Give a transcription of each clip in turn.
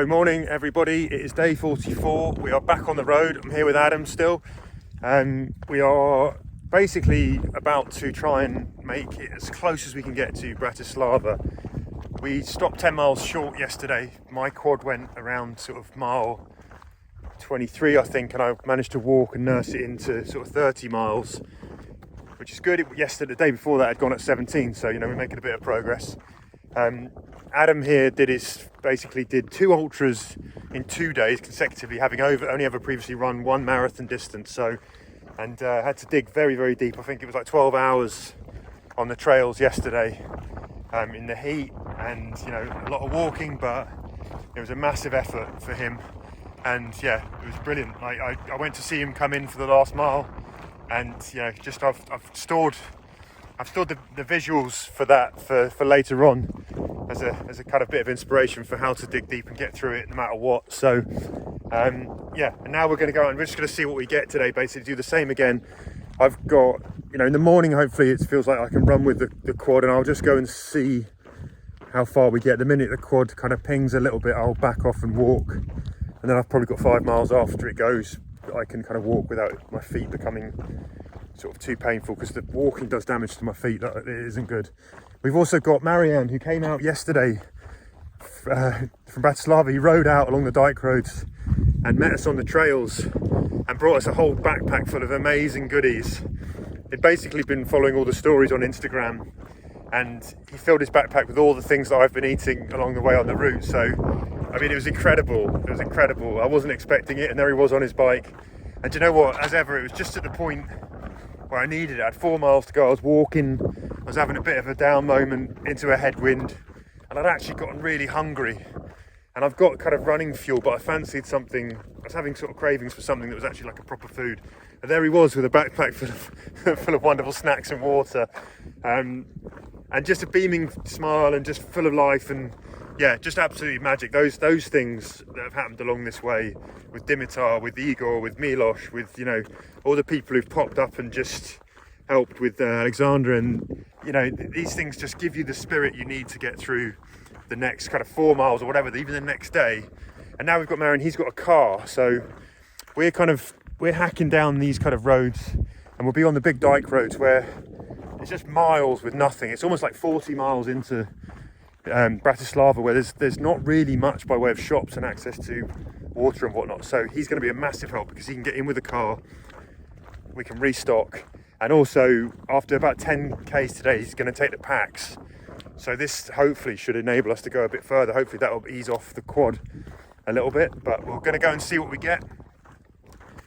Good morning everybody, it is day 44. We are back on the road. I'm here with Adam still. We are basically about to try and make it as close as we can get to Bratislava. We stopped 10 miles short yesterday. My quad went around sort of mile 23 I think, and I managed to walk and nurse it into sort of 30 miles, which is good. Yesterday, the day before that, I'd gone at 17, so we're making a bit of progress. Adam here did 2 ultras in 2 days consecutively, having only ever previously run one marathon distance. And had to dig very, very deep. I think it was like 12 hours on the trails yesterday, in the heat, and a lot of walking, but it was a massive effort for him. And yeah, it was brilliant. I went to see him come in for the last mile, and I've stored the visuals for that for later on as a kind of bit of inspiration for how to dig deep and get through it no matter what. So and now we're going to go and we're just going to see what we get today, basically do the same again. I've got, in the morning, hopefully it feels like I can run with the quad, and I'll just go and see how far we get. The minute the quad kind of pings a little bit, I'll back off and walk, and then I've probably got 5 miles after it goes that I can kind of walk without my feet becoming sort of too painful, because the walking does damage to my feet. That it isn't good. We've also got Marianne, who came out yesterday from Bratislava. He rode out along the dyke roads and met us on the trails and brought us a whole backpack full of amazing goodies. He'd basically been following all the stories on Instagram, and he filled his backpack with all the things that I've been eating along the way on the route. So, it was incredible. It was incredible. I wasn't expecting it, and there he was on his bike. And do you know what? As ever, it was just at the point where I needed it. I had 4 miles to go. I was walking. I was having a bit of a down moment into a headwind, and I'd actually gotten really hungry. And I've got kind of running fuel, but I fancied something. I was having sort of cravings for something that was actually like a proper food. And there he was with a backpack full of wonderful snacks and water, and just a beaming smile and just full of life. And yeah, just absolutely magic. Those things that have happened along this way with Dimitar, with Igor, with Milos, with all the people who've popped up and just helped with Alexander, and these things just give you the spirit you need to get through the next kind of 4 miles or whatever, even the next day. And now we've got Marion, he's got a car, so we're hacking down these kind of roads, and we'll be on the big dyke roads where it's just miles with nothing. It's almost like 40 miles into Bratislava, where there's not really much by way of shops and access to water and whatnot. So he's going to be a massive help because he can get in with the car, we can restock, and also after about 10k's today he's going to take the packs. So this hopefully should enable us to go a bit further. Hopefully that will ease off the quad a little bit, but we're going to go and see what we get.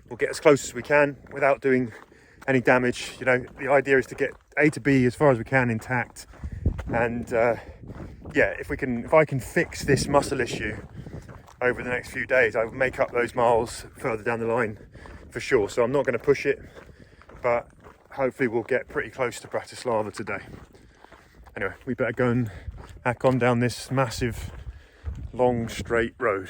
We'll get as close as we can without doing any damage. The idea is to get A to B as far as we can intact. And if I can fix this muscle issue over the next few days, I will make up those miles further down the line for sure. So I'm not going to push it, but hopefully we'll get pretty close to Bratislava today. Anyway, we better go and hack on down this massive, long, straight road.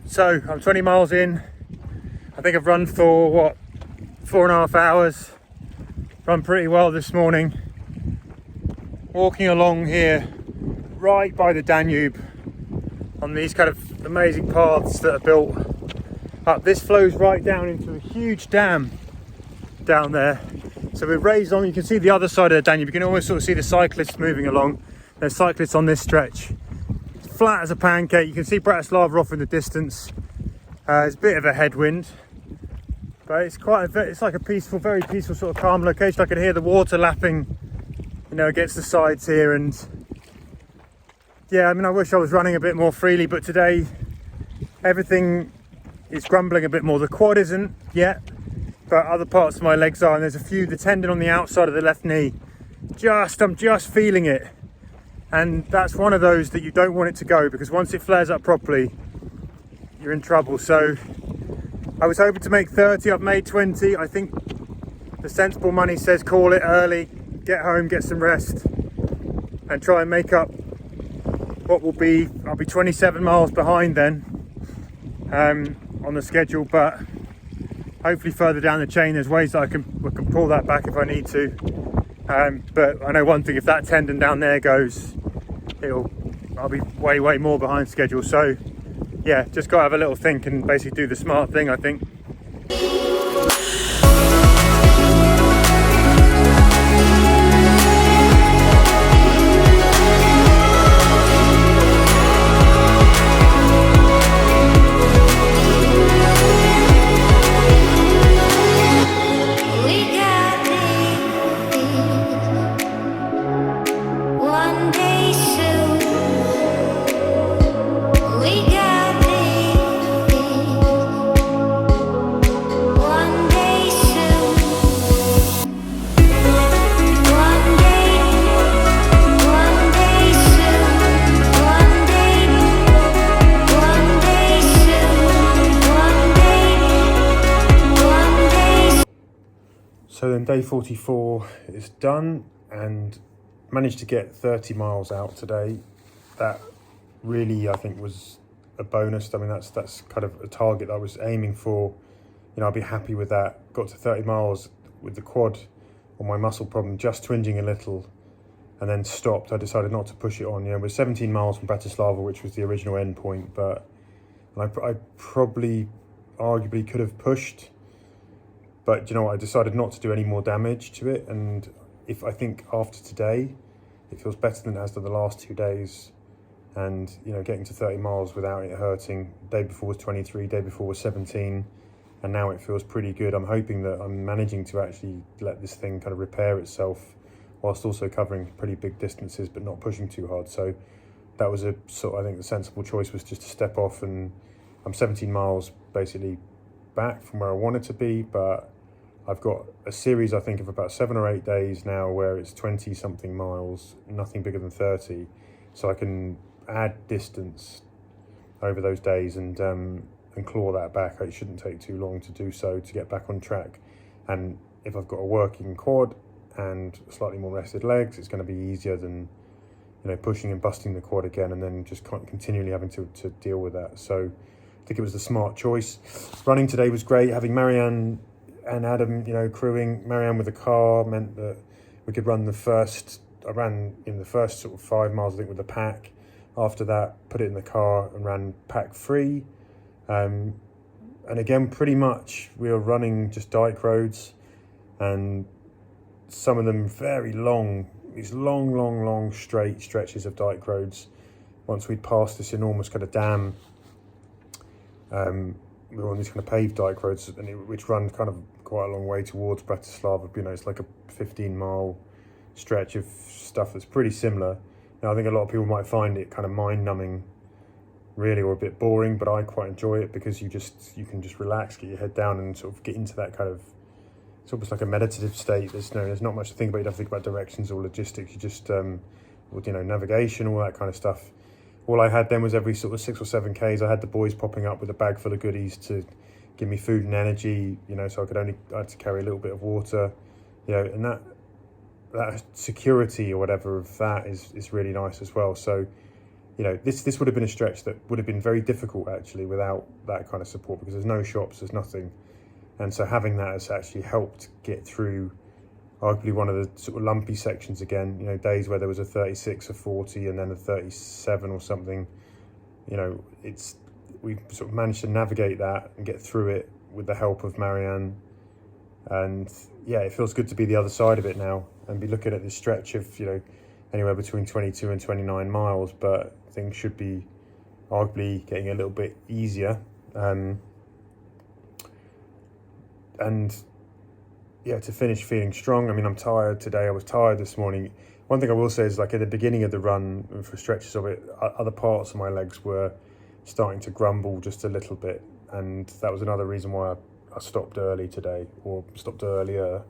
So I'm 20 miles in. I think I've run for what, 4.5 hours. Run pretty well this morning. Walking along here right by the Danube on these kind of amazing paths that are built up. This flows right down into a huge dam down there. So we're raised on, you can see the other side of the Danube. You can almost sort of see the cyclists moving along. There's cyclists on this stretch. It's flat as a pancake. You can see Bratislava off in the distance. It's a bit of a headwind, but it's it's like a peaceful, very peaceful sort of calm location. I can hear the water lapping, you know, against the sides here. And yeah, I mean, I wish I was running a bit more freely, but today everything is grumbling a bit more. The quad isn't yet, but other parts of my legs are, and there's the tendon on the outside of the left knee. I'm just feeling it. And that's one of those that you don't want it to go, because once it flares up properly, you're in trouble. So I was hoping to make 30, I've made 20. I think the sensible money says call it early, get home, get some rest, and try and make up what will be, I'll be 27 miles behind then on the schedule, but hopefully further down the chain there's ways that I can pull that back if I need to. But I know one thing, if that tendon down there goes, I'll be way more behind schedule. So yeah, just gotta have a little think and basically do the smart thing, I think. So then day 44 is done, and managed to get 30 miles out today. That really, I think, was a bonus. I mean, that's kind of a target that I was aiming for. You know, I'd be happy with that. Got to 30 miles with the quad or my muscle problem just twinging a little, and then stopped. I decided not to push it on. You know, it was 17 miles from Bratislava, which was the original end point, but I probably arguably could have pushed. But you know what, I decided not to do any more damage to it, and I think after today, it feels better than it has done the last 2 days. And you know, getting to 30 miles without it hurting. Day before was 23, day before was 17, and now it feels pretty good. I'm hoping that I'm managing to actually let this thing kind of repair itself, whilst also covering pretty big distances, but not pushing too hard. So that was I think the sensible choice was just to step off, and I'm 17 miles basically back from where I wanted to be, but I've got a series, I think, of about 7 or 8 days now where it's 20 something miles, nothing bigger than 30, so I can add distance over those days and claw that back. It shouldn't take too long to do so, to get back on track. And if I've got a working quad and slightly more rested legs, it's going to be easier than, you know, pushing and busting the quad again and then just continually having to deal with that. So I think it was the smart choice. Running today was great. Having Marianne and Adam, you know, crewing. Marianne with the car meant that we could run I ran in the first sort of 5 miles, I think, with the pack. After that, put it in the car and ran pack free. And again, pretty much we were running just dyke roads, and some of them very long, these long straight stretches of dyke roads. Once we'd passed this enormous kind of dam, we were on these kind of paved dyke roads, which run kind of quite a long way towards Bratislava. You know, it's like a 15-mile stretch of stuff that's pretty similar. Now, I think a lot of people might find it kind of mind-numbing, really, or a bit boring, but I quite enjoy it because you can just relax, get your head down, and sort of get into that kind of, it's almost like a meditative state. There's not much to think about. You don't have to think about directions or logistics. You just, navigation, all that kind of stuff. All I had then was every sort of 6 or 7 Ks, I had the boys popping up with a bag full of goodies to give me food and energy, you know, so I had to carry a little bit of water, you know, and that security or whatever of that is really nice as well. So this would have been a stretch that would have been very difficult actually without that kind of support, because there's no shops, there's nothing. And so having that has actually helped get through arguably one of the sort of lumpy sections again, days where there was a 36, a 40 and then a 37 or something. We've sort of managed to navigate that and get through it with the help of Marianne. And yeah, it feels good to be the other side of it now and be looking at this stretch of, anywhere between 22 and 29 miles, but things should be arguably getting a little bit easier. And yeah, to finish feeling strong. I mean, I'm tired today. I was tired this morning. One thing I will say is, like, at the beginning of the run, for stretches of it, other parts of my legs were starting to grumble just a little bit. And that was another reason why I stopped early today, or stopped earlier,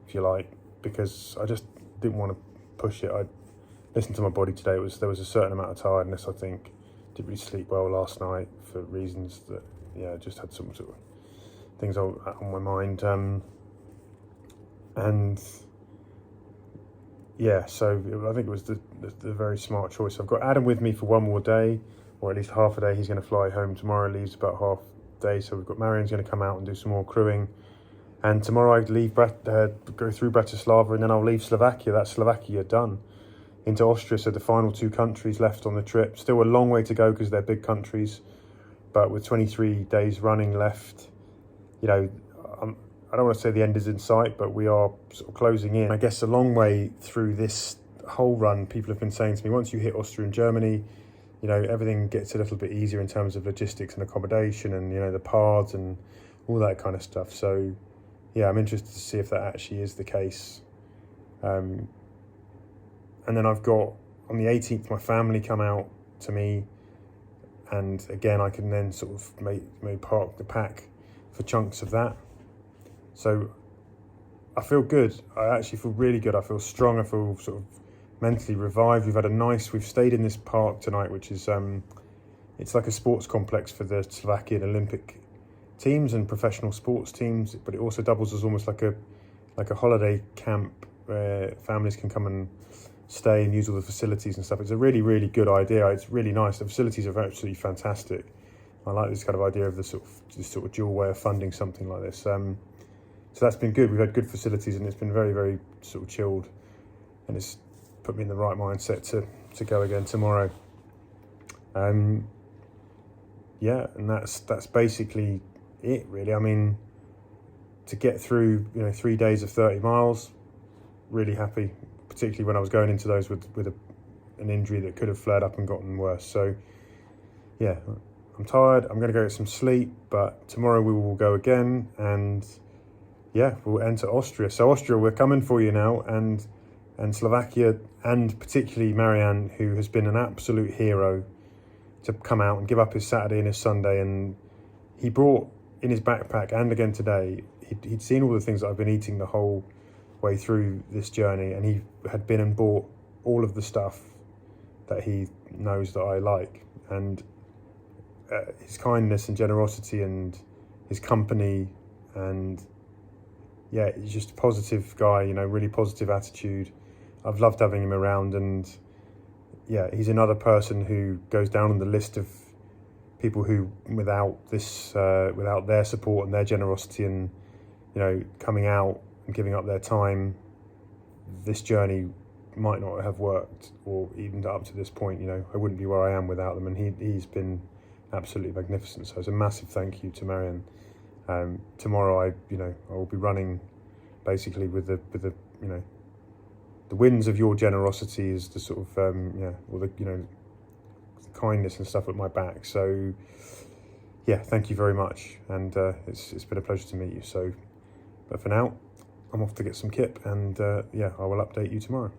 if you like, because I just didn't want to push it. I listened to my body today. There was a certain amount of tiredness, I think. Didn't really sleep well last night for reasons that, just had some sort of things on my mind. And yeah, so I think it was the very smart choice. I've got Adam with me for one more day, or at least half a day. He's going to fly home tomorrow, leaves about half day. So we've got Marianne's going to come out and do some more crewing. And tomorrow I leave, go through Bratislava, and then I'll leave Slovakia. That's Slovakia done. Into Austria, so the final 2 countries left on the trip. Still a long way to go because they're big countries, but with 23 days running left, I don't want to say the end is in sight, but we are sort of closing in. I guess a long way through this whole run, people have been saying to me, once you hit Austria and Germany, everything gets a little bit easier in terms of logistics and accommodation and, the paths and all that kind of stuff. So, yeah, I'm interested to see if that actually is the case. And then I've got, on the 18th, my family come out to me. And again, I can then sort of maybe park the pack for chunks of that. So I feel good. I actually feel really good. I feel strong. I feel sort of mentally revived. We've stayed in this park tonight, which is, it's like a sports complex for the Slovakian Olympic teams and professional sports teams, but it also doubles as almost like a holiday camp where families can come and stay and use all the facilities and stuff. It's a really, really good idea. It's really nice. The facilities are absolutely fantastic. I like this kind of idea of this sort of dual way of funding something like this. So that's been good. We've had good facilities and it's been very, very sort of chilled, and it's put me in the right mindset to go again tomorrow. Yeah, and that's basically it, really. I mean, to get through 3 days of 30 miles, really happy, particularly when I was going into those with an injury that could have flared up and gotten worse. So yeah, I'm tired. I'm going to go get some sleep, but tomorrow we will go again, and yeah, we'll enter Austria. So Austria, we're coming for you now, and Slovakia, and particularly Marianne, who has been an absolute hero to come out and give up his Saturday and his Sunday. And he brought in his backpack, and again today, he'd seen all the things that I've been eating the whole way through this journey, and he had been and bought all of the stuff that he knows that I like. And his kindness and generosity and his company, and yeah, he's just a positive guy, really positive attitude. I've loved having him around, and yeah, he's another person who goes down on the list of people who, without their support and their generosity and, coming out and giving up their time, this journey might not have worked, or even up to this point, I wouldn't be where I am without them. And he's been absolutely magnificent. So it's a massive thank you to Marianne. Tomorrow I will be running basically with the winds of your generosity is the sort of all the the kindness and stuff at my back. So yeah, thank you very much, and it's been a pleasure to meet you. So, but for now, I'm off to get some kip, and yeah, I will update you tomorrow.